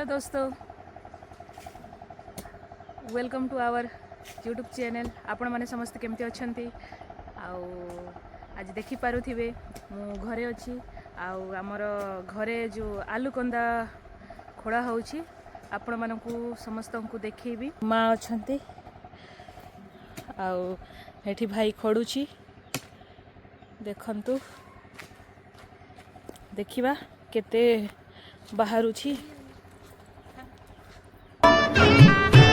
Hello दोस्तों, welcome to our YouTube channel. आपण मैंने समस्त केमती अच्छी आज देखी पारुथिबे मु घरे अच्छी आमर घरे जो आलू कंदा खोड़ा होउछि आपण मानकू समस्त को देखी माँ अच्छी आठी भाई खड़ुछि देखंतु देखिबा केते बाहरुछि।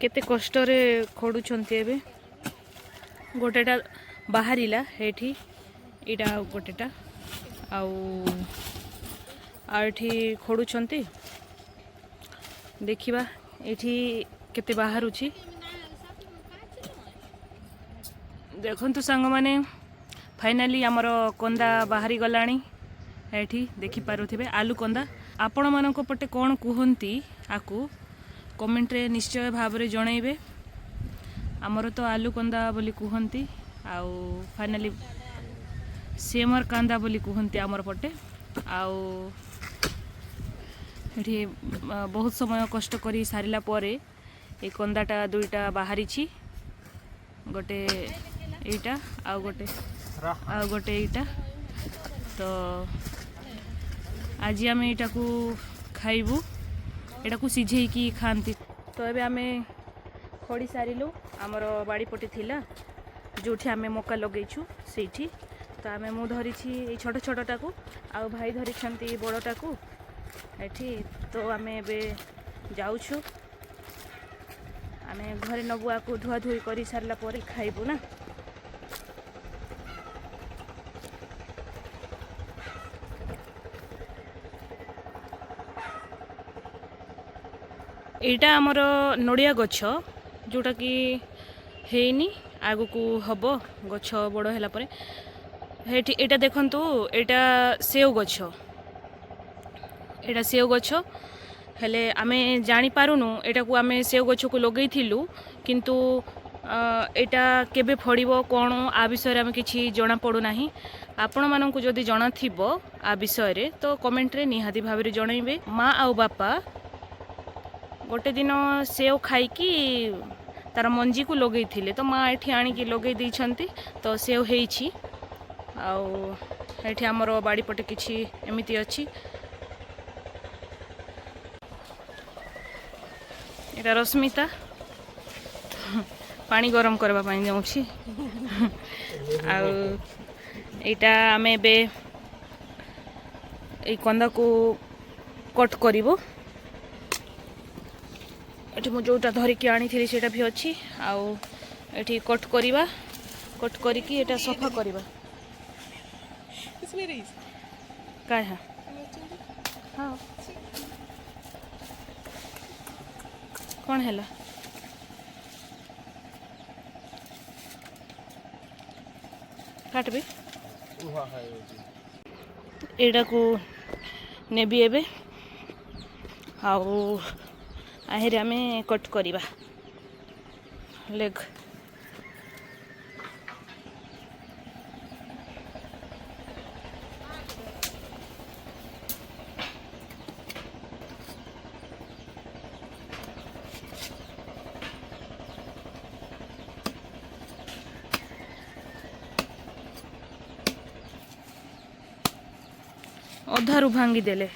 केते कष्ट रे खोडुछंती एबे गोटेटा बाहरिला हेठी इटा गोटेटा आठी खोडुछंती देखिबा एठी केते बाहरुछि देखंतु सांग माने फाइनली हमर कंदा बाहरी गलाणी एठी देखि पारुथिबे आलू कंदा। आपण मानको पटे कोन कुहंती आकु कमेंट रे निश्चय भाव रे जणैबे। हमर तो आलू कंदा बोली कुहंती आउ फाइनली सेमर कांदा बोली कुहंती हमर पटे आउ एठी बहुत समय कष्ट करी सारिला परे ए कंदाटा दुईटा बाहरी छी गोटे एटा आ गोटे एटा तो आज आम एटा को खाइबू एटा को सिझे की खाती। तो एबे आमे खोड़ी सारिलु आमर बाड़ी पटे थिला जोठी आमे मक्का लगेइछु सेठी तो आमे मु धरी छी ए छोट छोटटा को आ भाई धरी छंती बड़टा को एठी। तो आमे एबे जाउछु आमे घरे नबुआ को धुआ धुई करी सारला परे खाइबू ना। एटा हमर नड़िया गछ जोटा कि हेनी आगु को हबो गछ बड़ हैला परे हेठी एटा देखंतु एटा सेव गछ एटा सेव गछ हेले आमे जानी पारुनु एटा को आमे सेव गछ को लगई थिलु किंतु एटा केबे फड़िबो कोन आ विषय रे आमे किछि जणा पडु नाही। आपण माननकु जदी जणा थिबो आ विषय रे तो कमेंट रे निहाती भाव रे जणैबे। माँ आउ बापा गोटे दिन सेव खाइकी तार मंजी को लगे थिले तो माँ एठी आनी की लगे दी छंती तो सेव हेइछि आउ एठी हमर बाड़ी पटे किछि एमिति अछि। एटा रश्मिता पानी गरम करबा पानी जाउछि आउ एटा आमे बे ए कंदा को कट करिवो एठी मु जोटा धरिकी आनी थी सेटा भी अच्छी आउ एठी कट करिबा कट करिकी एटा सफा करिबा काय है हाँ कौन हैला काटबे एटा को नेबी एबे आउ आहरे आमे कट करिबा लेग अधारू भांगी देले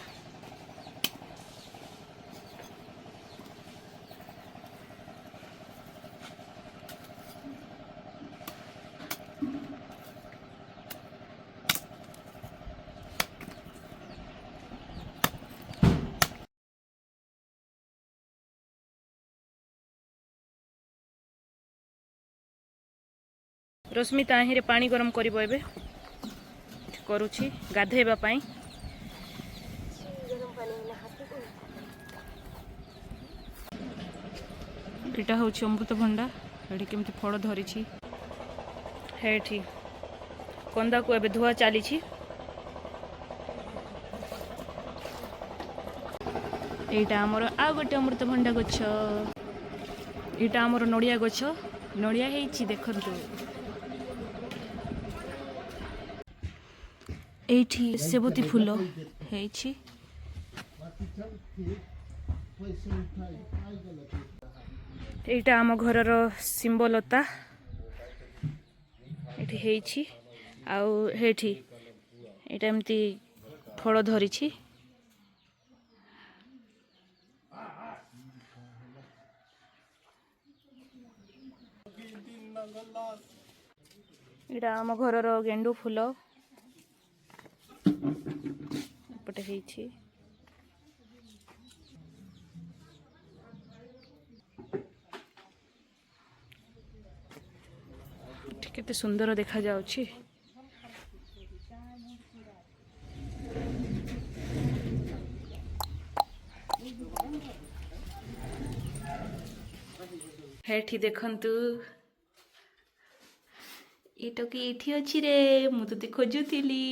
रश्मिता आहिरे पानी गरम करिबो एबे करूछि गाधेबा पाई एटा हूँ अमृतभंडा ये केमती फल धरी हेठी कंदा को एबे धुआ चली এইটা আমার ଆଉ ଗୋଟେ ଅମୃତଭଣ୍ଡା ଗଛ ଏଇଟା ଆମର ନଡ଼ିଆ ଗଛ ନଡ଼ିଆ ହେଇଛି ଦେଖନ୍ତୁ ଏଇଠି ସେବତୀ ଫୁଲ ହେଇଛି ଏଇଟା ଆମ ଘରର ଶିମ୍ବଲତା ଏଠି ହେଇଛି ଆଉ ହେଇଠି ଏଇଟା ଏମିତି ଫଳ ଧରିଛି ଏଇଟା ଆମ ଘରର ଗେଣ୍ଡୁ ଫୁଲ ଏପଟେ ହେଇଛି କେତେ ସୁନ୍ଦର ଦେଖାଯାଉଛି ଏଠି ଦେଖନ୍ତୁ ଏଇଟା କି ଏଠି ଅଛି ରେ ମୁଁ ତତେ ଖୋଜୁଥିଲି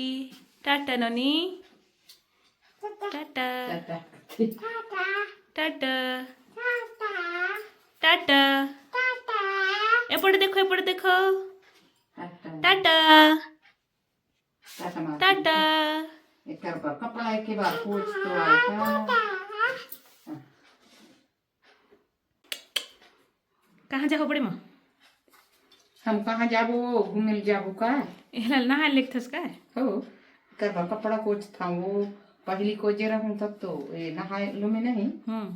ଟାଟା ନନି ଟାଟା ଟାଟା ଟାଟା ଏପଟେ ଦେଖ टाटा टाटा कपड़ा के बाद पूछ तो आएगा कहाँ जाओ बड़े माँ हम कहाँ जाबो घूमे जाबो का एहला नहा लेखथस का हो कर कपड़ा कोच था वो पहली को जे रहूं तब तो ये नहाए लो में नहीं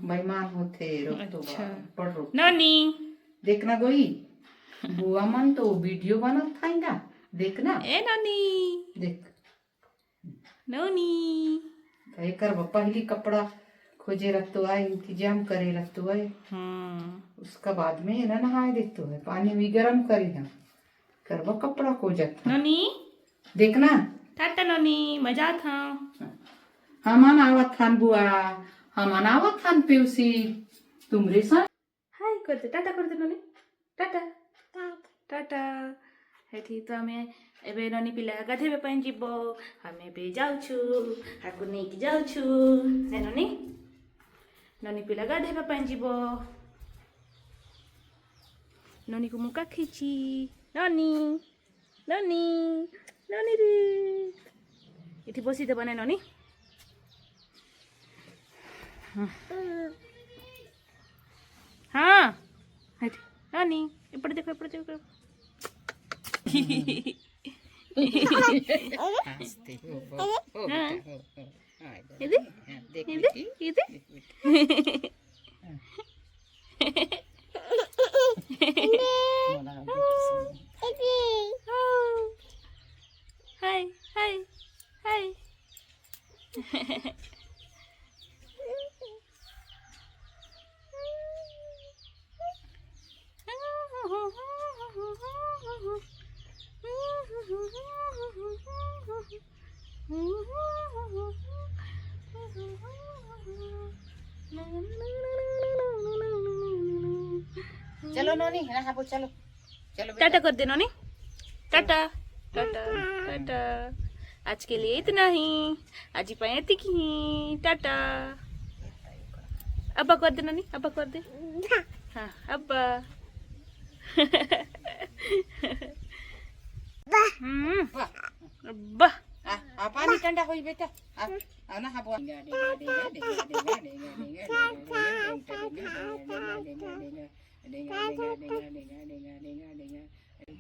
बेईमान होते रोक तो अच्छा पढ़ रो नानी देखना गोई बुआ मन तो वीडियो बनत थाएगा देखना ए नानी देख नानी तो कर पहली कपड़ा खोजे रखतो है इंतजाम करे रखतो है उसका बाद में ना नहाए देतो है पानी भी गर्म करी हम करवा कपड़ा खोजत नानी देखना टाटा नानी मजा था हमान आवत थान बुआ हमान आवत थान पेउसी तुमरे साथ हाय कर दे टाटा कर दे नानी टाटा टाटा हेठी तो आमे एबे ननी पिला गाधेबे पई जीवो हमें बे जाउछु हाकु नै कि जाउछु ने ननी ननी पिला गाधेबे पई जीवो ननी को मुका खींची ननी ननी ननी रे इठी बसी देबा ने ननी हाँ हेठी ननी एपटे देखो हंसते हो इधर इधर इधर हाय हाय हाय चलो नोनी नहाबो चलो चलो टाटा कर दे नोनी टाटा टाटा टाटा आज के लिए इतना ही आज पाए ही टाटा अब्बा कर दे नोनी अब्बा कर दे हाँ अब्बा अब्बा पानी ठंडा होई बेटा ना हाबो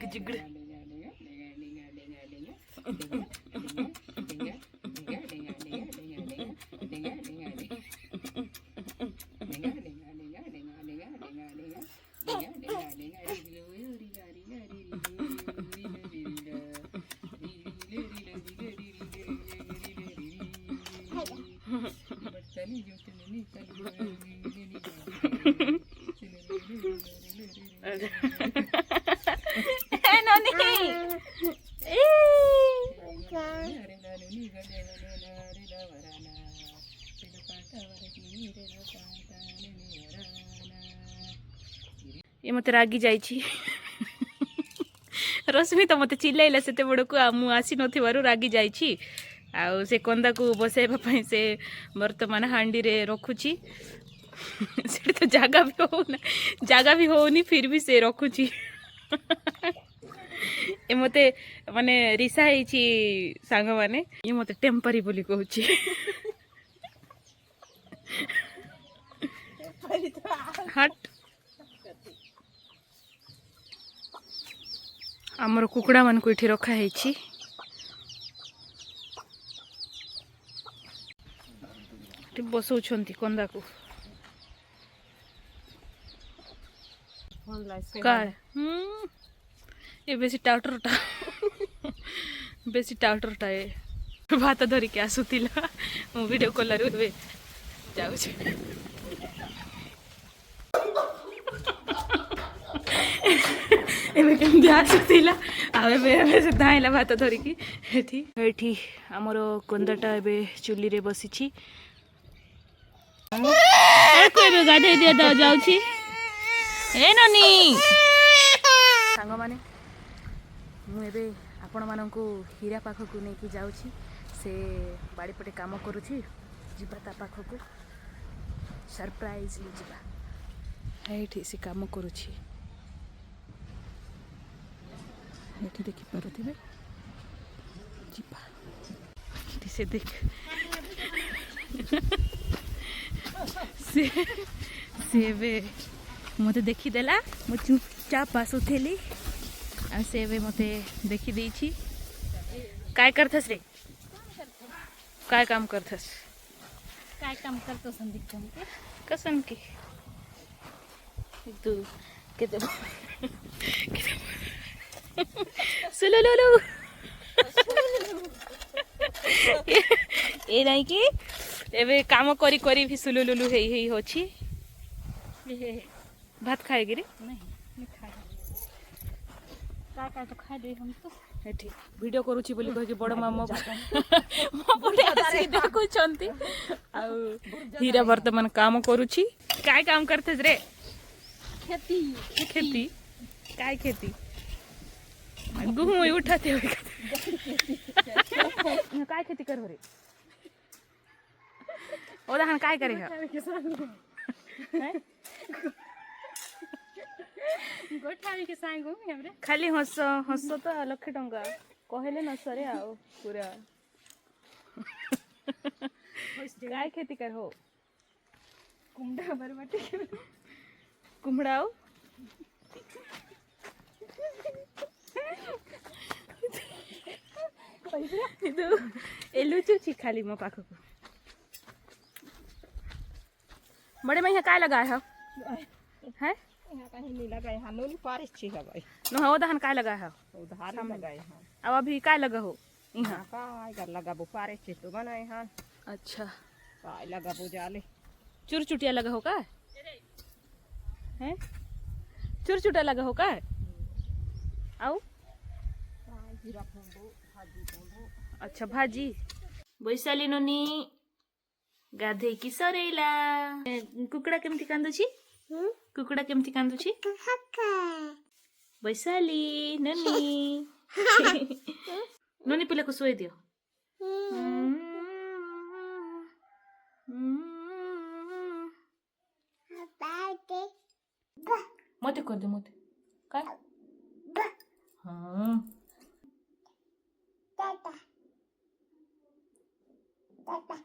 जिगड़ ये मत रागी जाइछि रश्मि तो मत चिल्लाइला सेते बड़ को मु आसी नथिबारु रागी जाइछि आउ से कंदा को बसाइबा पई से वर्तमान हांडी रे रखुची से तो जगह भी होनी फिर भी से रखुची ए मते माने रिसा हेची सांग माने ये मते टेम्परी बोली कहूची हट आमर कुकुड़ा मान को इठी रखा हेची बसौछंती कंदा को का ये बेसी टाउटरटा बेसी टाउटरटा ए भात धरिकी आसुतिला मु वीडियो कॉल रे जाऊ एबे केमती आसुतिला आबे से धाइला भात धरिकी एठी हमर कंदाटा एबे चुली रे बसिछि कोई गाधे दिया दा जाउछि ए ननी सांग माने मु एबे आपण माननकु हीरा पाखकु नेकी जाउछि से बाड़ी पटे काम करूछि जिबा ता पाखकु सरप्राइजली जिबा एठी से काम करूछि एठी देखि पारुथिबे जिबा एठी से देख से बे मते देखी देला मु चुपचाप आसुथेली आ से बे मते देखी देछि काय करथस रे काय काम करथस संदीप कसन की तू केते सुलुलुलु ए नाही की एबे काम करी करी भी सुलुलुलु हेई होछि भात खाएगी रे नहीं खाए का तो खा दे हम तो एठी वीडियो करूछि बोली कह के बड़ मामा मो पटे आसी देखु छंती आ हीरा वर्तमान काम करूछि काय काम करथस रे खेती काय खेती गुहूं उठाते हो काय खेती कर रे ओ दहन काय करे गोठावी के सांगो हमरे खाली हस हस तो लक्ष टंका कहले न सरे आओ पूरा काय खेती कर हो कुमड़ा बरबाटी कुमड़ाओ एलुचुची खाली मो पाखो बड़े में काय लगा है यहाँ कहीं नहीं लगाए हाँ नूनी पारिश छी है भाई न हो दहन काय लगा है उधार लगाए हाँ अब अभी काय लगा हो यहाँ का इधर लगा वो पारिश छी तो बनाए हाँ अच्छा काय लगा वो जाले चुरचुटिया लगा हो का है चुरचुटा लगा हो का आओ अच्छा भाजी बैसाली ननी गाधे की सरेला कुकुड़ा केमती कांदुची कुकुड़ा केमती कांदुची बैसाली ननी ननी पिला को सोई दियो मते कर दे मते काय हां Tata.